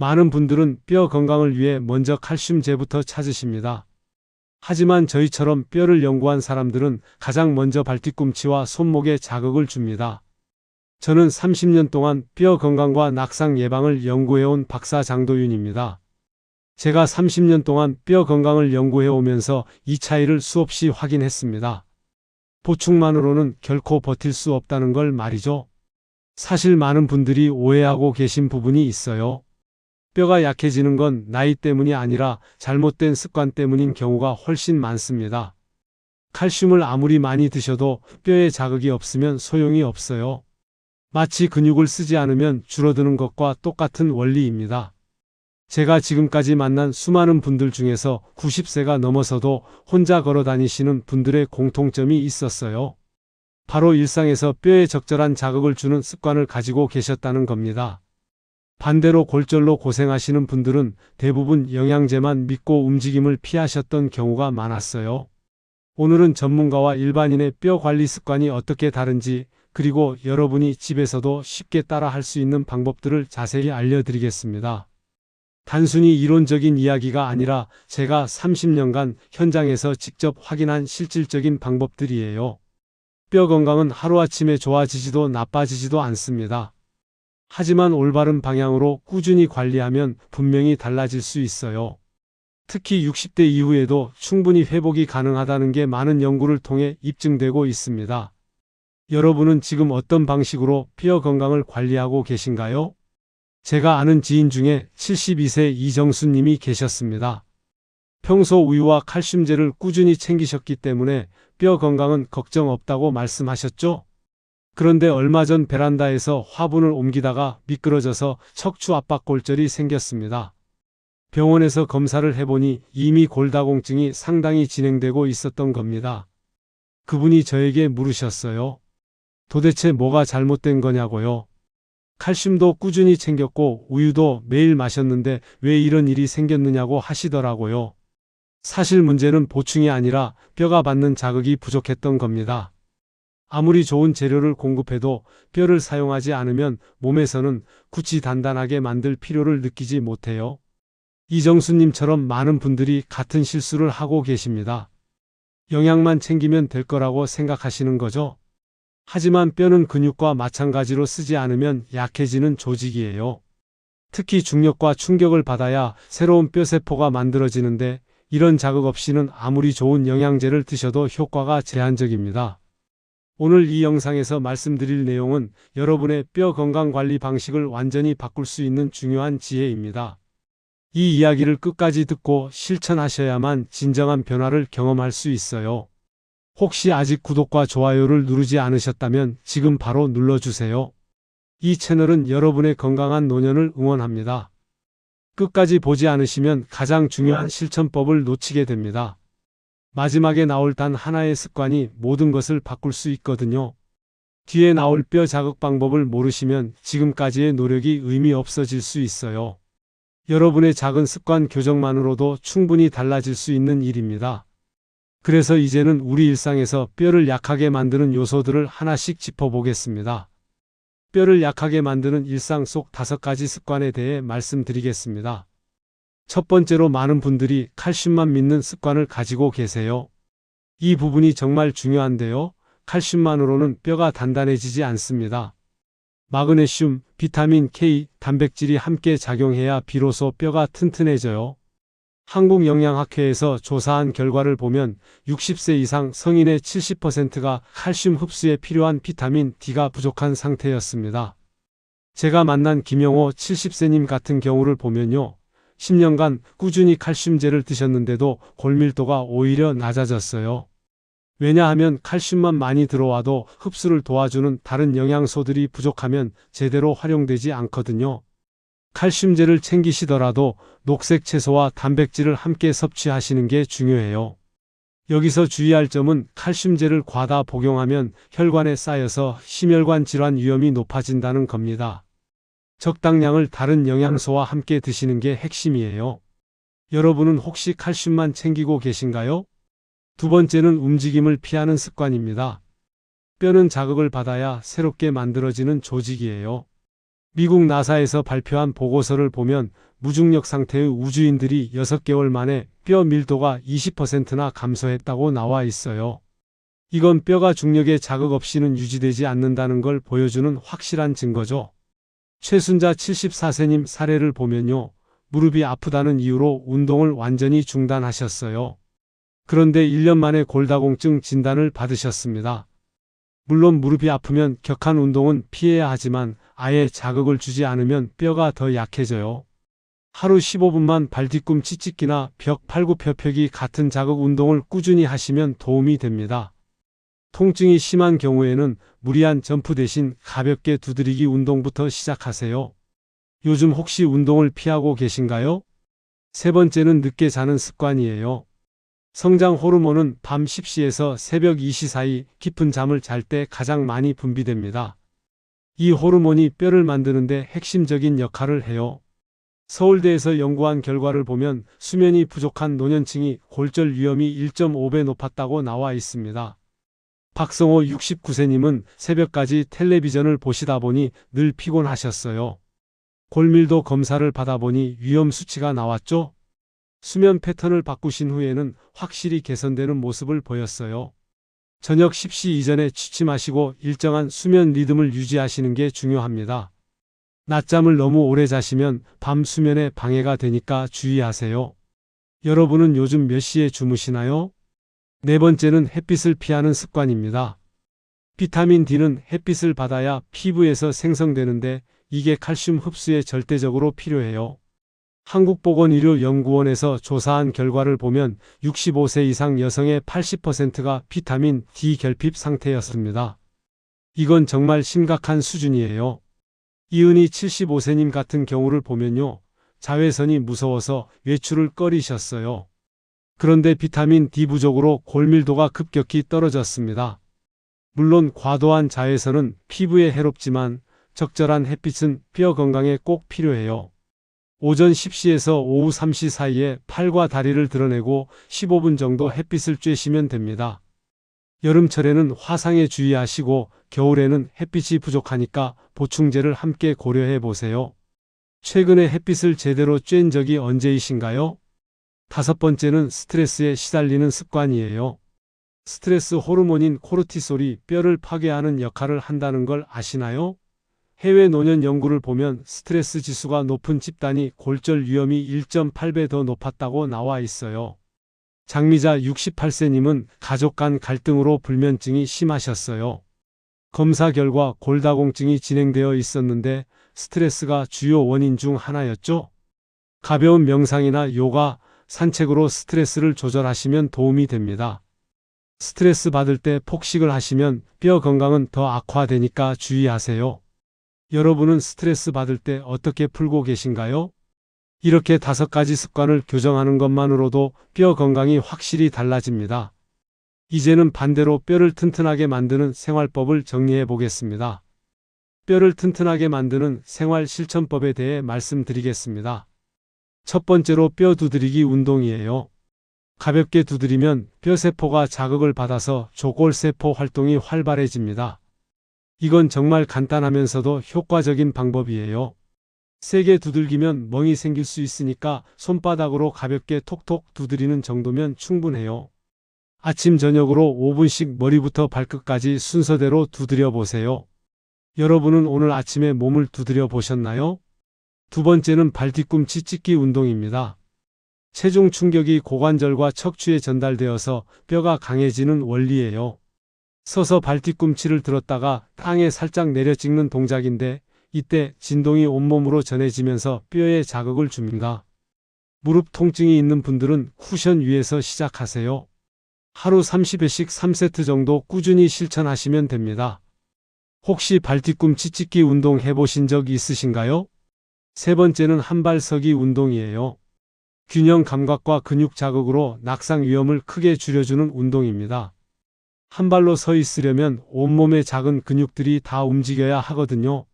많은 분들은 뼈 건강을 위해 먼저 칼슘제부터 찾으십니다. 하지만 저희처럼 뼈를 연구한 사람들은 가장 먼저 발뒤꿈치와 손목에 자극을 줍니다. 저는 30년 동안 뼈 건강과 낙상 예방을 연구해온 박사 장도윤입니다. 제가 30년 동안 뼈 건강을 연구해 오면서 이 차이를 수없이 확인했습니다. 보충만으로는 결코 버틸 수 없다는 걸 말이죠. 사실 많은 분들이 오해하고 계신 부분이 있어요. 뼈가 약해지는 건 나이 때문이 아니라 잘못된 습관 때문인 경우가 훨씬 많습니다. 칼슘을 아무리 많이 드셔도 뼈에 자극이 없으면 소용이 없어요. 마치 근육을 쓰지 않으면 줄어드는 것과 똑같은 원리입니다. 제가 지금까지 만난 수많은 분들 중에서 90세가 넘어서도 혼자 걸어 다니시는 분들의 공통점이 있었어요. 바로 일상에서 뼈에 적절한 자극을 주는 습관을 가지고 계셨다는 겁니다. 반대로 골절로 고생하시는 분들은 대부분 영양제만 믿고 움직임을 피하셨던 경우가 많았어요. 오늘은 전문가와 일반인의 뼈 관리 습관이 어떻게 다른지, 그리고 여러분이 집에서도 쉽게 따라 할 수 있는 방법들을 자세히 알려드리겠습니다. 단순히 이론적인 이야기가 아니라 제가 30년간 현장에서 직접 확인한 실질적인 방법들이에요. 뼈 건강은 하루아침에 좋아지지도 나빠지지도 않습니다. 하지만 올바른 방향으로 꾸준히 관리하면 분명히 달라질 수 있어요. 특히 60대 이후에도 충분히 회복이 가능하다는 게 많은 연구를 통해 입증되고 있습니다. 여러분은 지금 어떤 방식으로 뼈 건강을 관리하고 계신가요? 제가 아는 지인 중에 72세 이정수님이 계셨습니다. 평소 우유와 칼슘제를 꾸준히 챙기셨기 때문에 뼈 건강은 걱정 없다고 말씀하셨죠? 그런데 얼마 전 베란다에서 화분을 옮기다가 미끄러져서 척추 압박 골절이 생겼습니다. 병원에서 검사를 해보니 이미 골다공증이 상당히 진행되고 있었던 겁니다. 그분이 저에게 물으셨어요. 도대체 뭐가 잘못된 거냐고요? 칼슘도 꾸준히 챙겼고 우유도 매일 마셨는데 왜 이런 일이 생겼느냐고 하시더라고요. 사실 문제는 보충이 아니라 뼈가 받는 자극이 부족했던 겁니다. 아무리 좋은 재료를 공급해도 뼈를 사용하지 않으면 몸에서는 굳이 단단하게 만들 필요를 느끼지 못해요. 이정수님처럼 많은 분들이 같은 실수를 하고 계십니다. 영양만 챙기면 될 거라고 생각하시는 거죠? 하지만 뼈는 근육과 마찬가지로 쓰지 않으면 약해지는 조직이에요. 특히 중력과 충격을 받아야 새로운 뼈세포가 만들어지는데 이런 자극 없이는 아무리 좋은 영양제를 드셔도 효과가 제한적입니다. 오늘 이 영상에서 말씀드릴 내용은 여러분의 뼈 건강 관리 방식을 완전히 바꿀 수 있는 중요한 지혜입니다. 이 이야기를 끝까지 듣고 실천하셔야만 진정한 변화를 경험할 수 있어요. 혹시 아직 구독과 좋아요를 누르지 않으셨다면 지금 바로 눌러주세요. 이 채널은 여러분의 건강한 노년을 응원합니다. 끝까지 보지 않으시면 가장 중요한 실천법을 놓치게 됩니다. 마지막에 나올 단 하나의 습관이 모든 것을 바꿀 수 있거든요. 뒤에 나올 뼈 자극 방법을 모르시면 지금까지의 노력이 의미 없어질 수 있어요. 여러분의 작은 습관 교정만으로도 충분히 달라질 수 있는 일입니다. 그래서 이제는 우리 일상에서 뼈를 약하게 만드는 요소들을 하나씩 짚어보겠습니다. 뼈를 약하게 만드는 일상 속 5가지 습관에 대해 말씀드리겠습니다. 첫 번째로 많은 분들이 칼슘만 믿는 습관을 가지고 계세요. 이 부분이 정말 중요한데요. 칼슘만으로는 뼈가 단단해지지 않습니다. 마그네슘, 비타민 K, 단백질이 함께 작용해야 비로소 뼈가 튼튼해져요. 한국영양학회에서 조사한 결과를 보면 60세 이상 성인의 70%가 칼슘 흡수에 필요한 비타민 D가 부족한 상태였습니다. 제가 만난 김영호 70세님 같은 경우를 보면요. 10년간 꾸준히 칼슘제를 드셨는데도 골밀도가 오히려 낮아졌어요. 왜냐하면 칼슘만 많이 들어와도 흡수를 도와주는 다른 영양소들이 부족하면 제대로 활용되지 않거든요. 칼슘제를 챙기시더라도 녹색 채소와 단백질을 함께 섭취하시는 게 중요해요. 여기서 주의할 점은 칼슘제를 과다 복용하면 혈관에 쌓여서 심혈관 질환 위험이 높아진다는 겁니다. 적당량을 다른 영양소와 함께 드시는 게 핵심이에요. 여러분은 혹시 칼슘만 챙기고 계신가요? 두 번째는 움직임을 피하는 습관입니다. 뼈는 자극을 받아야 새롭게 만들어지는 조직이에요. 미국 나사에서 발표한 보고서를 보면 무중력 상태의 우주인들이 6개월 만에 뼈 밀도가 20%나 감소했다고 나와 있어요. 이건 뼈가 중력의 자극 없이는 유지되지 않는다는 걸 보여주는 확실한 증거죠. 최순자 74세님 사례를 보면요. 무릎이 아프다는 이유로 운동을 완전히 중단하셨어요. 그런데 1년 만에 골다공증 진단을 받으셨습니다. 물론 무릎이 아프면 격한 운동은 피해야 하지만 아예 자극을 주지 않으면 뼈가 더 약해져요. 하루 15분만 발뒤꿈치 찢기나 벽 팔굽혀펴기 같은 자극 운동을 꾸준히 하시면 도움이 됩니다. 통증이 심한 경우에는 무리한 점프 대신 가볍게 두드리기 운동부터 시작하세요. 요즘 혹시 운동을 피하고 계신가요? 세 번째는 늦게 자는 습관이에요. 성장 호르몬은 밤 10시에서 새벽 2시 사이 깊은 잠을 잘 때 가장 많이 분비됩니다. 이 호르몬이 뼈를 만드는데 핵심적인 역할을 해요. 서울대에서 연구한 결과를 보면 수면이 부족한 노년층이 골절 위험이 1.5배 높았다고 나와 있습니다. 박성호 69세님은 새벽까지 텔레비전을 보시다 보니 늘 피곤하셨어요. 골밀도 검사를 받아보니 위험 수치가 나왔죠? 수면 패턴을 바꾸신 후에는 확실히 개선되는 모습을 보였어요. 저녁 10시 이전에 취침하시고 일정한 수면 리듬을 유지하시는 게 중요합니다. 낮잠을 너무 오래 자시면 밤 수면에 방해가 되니까 주의하세요. 여러분은 요즘 몇 시에 주무시나요? 네 번째는 햇빛을 피하는 습관입니다. 비타민 D는 햇빛을 받아야 피부에서 생성되는데 이게 칼슘 흡수에 절대적으로 필요해요. 한국보건의료연구원에서 조사한 결과를 보면 65세 이상 여성의 80%가 비타민 D 결핍 상태였습니다. 이건 정말 심각한 수준이에요. 이은희 75세님 같은 경우를 보면요. 자외선이 무서워서 외출을 꺼리셨어요. 그런데 비타민 D 부족으로 골밀도가 급격히 떨어졌습니다. 물론 과도한 자외선은 피부에 해롭지만 적절한 햇빛은 뼈 건강에 꼭 필요해요. 오전 10시에서 오후 3시 사이에 팔과 다리를 드러내고 15분 정도 햇빛을 쬐시면 됩니다. 여름철에는 화상에 주의하시고 겨울에는 햇빛이 부족하니까 보충제를 함께 고려해 보세요. 최근에 햇빛을 제대로 쬐은 적이 언제이신가요? 다섯 번째는 스트레스에 시달리는 습관이에요. 스트레스 호르몬인 코르티솔이 뼈를 파괴하는 역할을 한다는 걸 아시나요? 해외 노년 연구를 보면 스트레스 지수가 높은 집단이 골절 위험이 1.8배 더 높았다고 나와 있어요. 장미자 68세님은 가족 간 갈등으로 불면증이 심하셨어요. 검사 결과 골다공증이 진행되어 있었는데 스트레스가 주요 원인 중 하나였죠. 가벼운 명상이나 요가, 산책으로 스트레스를 조절하시면 도움이 됩니다. 스트레스 받을 때 폭식을 하시면 뼈 건강은 더 악화되니까 주의하세요. 여러분은 스트레스 받을 때 어떻게 풀고 계신가요? 이렇게 5가지 습관을 교정하는 것만으로도 뼈 건강이 확실히 달라집니다. 이제는 반대로 뼈를 튼튼하게 만드는 생활법을 정리해 보겠습니다. 뼈를 튼튼하게 만드는 생활 실천법에 대해 말씀드리겠습니다. 첫 번째로 뼈 두드리기 운동이에요. 가볍게 두드리면 뼈세포가 자극을 받아서 조골세포 활동이 활발해집니다. 이건 정말 간단하면서도 효과적인 방법이에요. 세게 두들기면 멍이 생길 수 있으니까 손바닥으로 가볍게 톡톡 두드리는 정도면 충분해요. 아침 저녁으로 5분씩 머리부터 발끝까지 순서대로 두드려 보세요. 여러분은 오늘 아침에 몸을 두드려 보셨나요? 두 번째는 발뒤꿈치 찢기 운동입니다. 체중 충격이 고관절과 척추에 전달되어서 뼈가 강해지는 원리예요. 서서 발뒤꿈치를 들었다가 땅에 살짝 내려 찍는 동작인데 이때 진동이 온몸으로 전해지면서 뼈에 자극을 줍니다. 무릎 통증이 있는 분들은 쿠션 위에서 시작하세요. 하루 30회씩 3세트 정도 꾸준히 실천하시면 됩니다. 혹시 발뒤꿈치 찢기 운동 해보신 적 있으신가요? 세 번째는 한발서기 운동이에요. 균형 감각과 근육 자극으로 낙상 위험을 크게 줄여주는 운동입니다. 한 발로 서 있으려면 온몸의 작은 근육들이 다 움직여야 하거든요.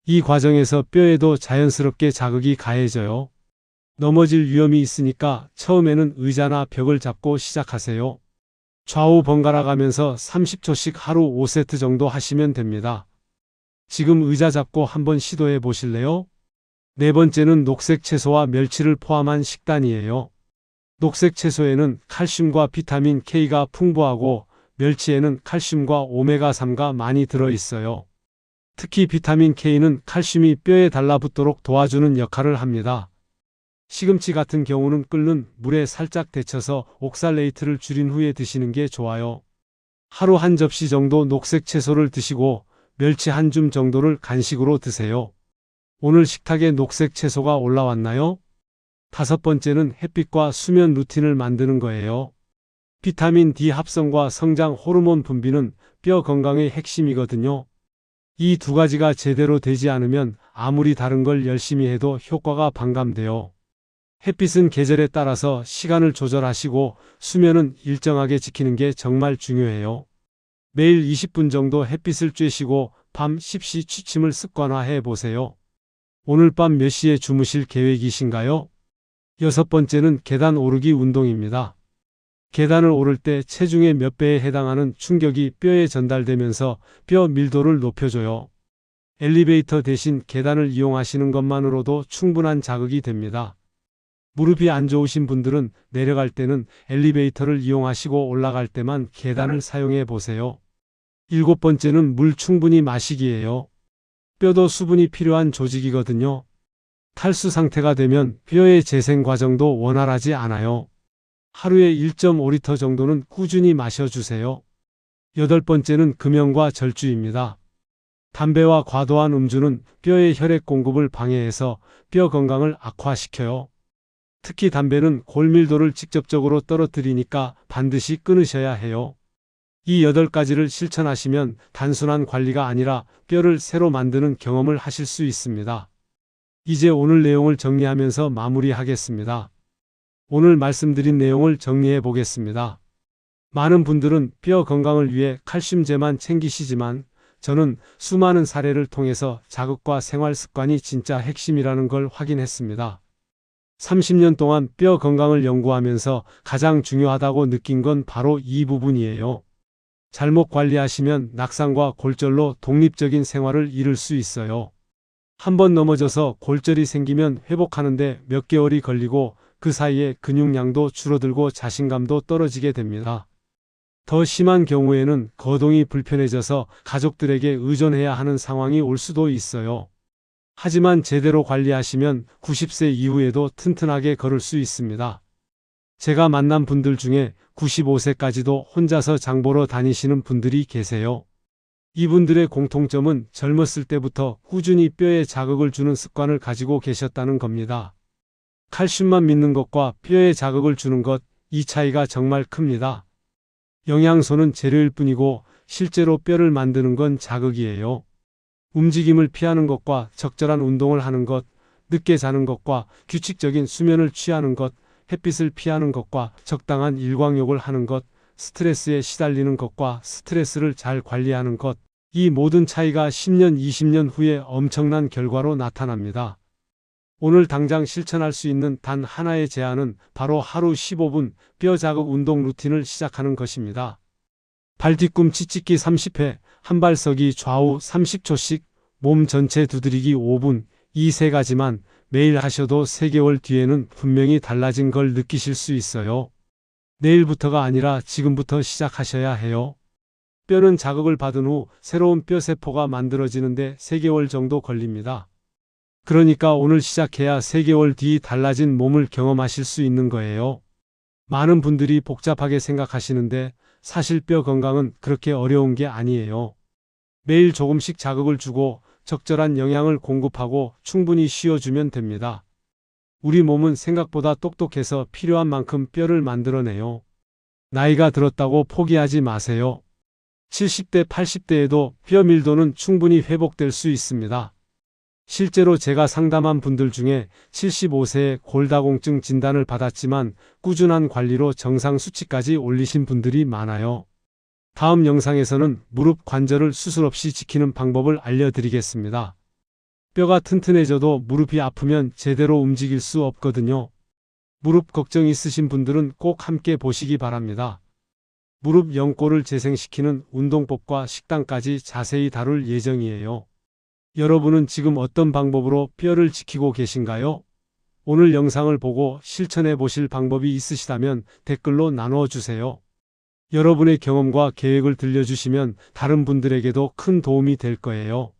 이 과정에서 뼈에도 자연스럽게 자극이 가해져요. 넘어질 위험이 있으니까 처음에는 의자나 벽을 잡고 시작하세요. 좌우 번갈아 가면서 30초씩 하루 5세트 정도 하시면 됩니다. 지금 의자 잡고 한번 시도해 보실래요? 네 번째는 녹색 채소와 멸치를 포함한 식단이에요. 녹색 채소에는 칼슘과 비타민 K가 풍부하고 멸치에는 칼슘과 오메가3가 많이 들어 있어요. 특히 비타민 K는 칼슘이 뼈에 달라붙도록 도와주는 역할을 합니다. 시금치 같은 경우는 끓는 물에 살짝 데쳐서 옥살레이트를 줄인 후에 드시는 게 좋아요. 하루 한 접시 정도 녹색 채소를 드시고 멸치 한 줌 정도를 간식으로 드세요. 오늘 식탁에 녹색 채소가 올라왔나요? 다섯 번째는 햇빛과 수면 루틴을 만드는 거예요. 비타민 D 합성과 성장 호르몬 분비는 뼈 건강의 핵심이거든요. 이 두 가지가 제대로 되지 않으면 아무리 다른 걸 열심히 해도 효과가 반감돼요. 햇빛은 계절에 따라서 시간을 조절하시고 수면은 일정하게 지키는 게 정말 중요해요. 매일 20분 정도 햇빛을 쬐시고 밤 10시 취침을 습관화해 보세요. 오늘 밤 몇 시에 주무실 계획이신가요? 여섯 번째는 계단 오르기 운동입니다. 계단을 오를 때 체중의 몇 배에 해당하는 충격이 뼈에 전달되면서 뼈 밀도를 높여줘요. 엘리베이터 대신 계단을 이용하시는 것만으로도 충분한 자극이 됩니다. 무릎이 안 좋으신 분들은 내려갈 때는 엘리베이터를 이용하시고 올라갈 때만 계단을 사용해 보세요. 일곱 번째는 물 충분히 마시기예요. 뼈도 수분이 필요한 조직이거든요. 탈수 상태가 되면 뼈의 재생 과정도 원활하지 않아요. 하루에 1.5리터 정도는 꾸준히 마셔주세요. 여덟 번째는 금연과 절주입니다. 담배와 과도한 음주는 뼈의 혈액 공급을 방해해서 뼈 건강을 악화시켜요. 특히 담배는 골밀도를 직접적으로 떨어뜨리니까 반드시 끊으셔야 해요. 이 8가지를 실천하시면 단순한 관리가 아니라 뼈를 새로 만드는 경험을 하실 수 있습니다. 이제 오늘 내용을 정리하면서 마무리하겠습니다. 오늘 말씀드린 내용을 정리해 보겠습니다. 많은 분들은 뼈 건강을 위해 칼슘제만 챙기시지만 저는 수많은 사례를 통해서 자극과 생활 습관이 진짜 핵심이라는 걸 확인했습니다. 30년 동안 뼈 건강을 연구하면서 가장 중요하다고 느낀 건 바로 이 부분이에요. 잘못 관리하시면 낙상과 골절로 독립적인 생활을 잃을 수 있어요. 한번 넘어져서 골절이 생기면 회복하는데 몇 개월이 걸리고 그 사이에 근육량도 줄어들고 자신감도 떨어지게 됩니다. 더 심한 경우에는 거동이 불편해져서 가족들에게 의존해야 하는 상황이 올 수도 있어요. 하지만 제대로 관리하시면 90세 이후에도 튼튼하게 걸을 수 있습니다. 제가 만난 분들 중에 95세까지도 혼자서 장 보러 다니시는 분들이 계세요. 이분들의 공통점은 젊었을 때부터 꾸준히 뼈에 자극을 주는 습관을 가지고 계셨다는 겁니다. 칼슘만 믿는 것과 뼈에 자극을 주는 것, 이 차이가 정말 큽니다. 영양소는 재료일 뿐이고 실제로 뼈를 만드는 건 자극이에요. 움직임을 피하는 것과 적절한 운동을 하는 것, 늦게 자는 것과 규칙적인 수면을 취하는 것, 햇빛을 피하는 것과 적당한 일광욕을 하는 것, 스트레스에 시달리는 것과 스트레스를 잘 관리하는 것, 이 모든 차이가 10년, 20년 후에 엄청난 결과로 나타납니다. 오늘 당장 실천할 수 있는 단 하나의 제안은 바로 하루 15분 뼈 자극 운동 루틴을 시작하는 것입니다. 발뒤꿈치 찢기 30회, 한발서기 좌우 30초씩, 몸 전체 두드리기 5분, 이 세 가지만 매일 하셔도 3개월 뒤에는 분명히 달라진 걸 느끼실 수 있어요. 내일부터가 아니라 지금부터 시작하셔야 해요. 뼈는 자극을 받은 후 새로운 뼈세포가 만들어지는데 3개월 정도 걸립니다. 그러니까 오늘 시작해야 3개월 뒤 달라진 몸을 경험하실 수 있는 거예요. 많은 분들이 복잡하게 생각하시는데 사실 뼈 건강은 그렇게 어려운 게 아니에요. 매일 조금씩 자극을 주고 적절한 영양을 공급하고 충분히 쉬어주면 됩니다. 우리 몸은 생각보다 똑똑해서 필요한 만큼 뼈를 만들어내요. 나이가 들었다고 포기하지 마세요. 70대, 80대에도 뼈 밀도는 충분히 회복될 수 있습니다. 실제로 제가 상담한 분들 중에 75세에 골다공증 진단을 받았지만 꾸준한 관리로 정상 수치까지 올리신 분들이 많아요. 다음 영상에서는 무릎 관절을 수술 없이 지키는 방법을 알려드리겠습니다. 뼈가 튼튼해져도 무릎이 아프면 제대로 움직일 수 없거든요. 무릎 걱정 있으신 분들은 꼭 함께 보시기 바랍니다. 무릎 연골을 재생시키는 운동법과 식단까지 자세히 다룰 예정이에요. 여러분은 지금 어떤 방법으로 뼈를 지키고 계신가요? 오늘 영상을 보고 실천해 보실 방법이 있으시다면 댓글로 나누어 주세요. 여러분의 경험과 계획을 들려주시면 다른 분들에게도 큰 도움이 될 거예요.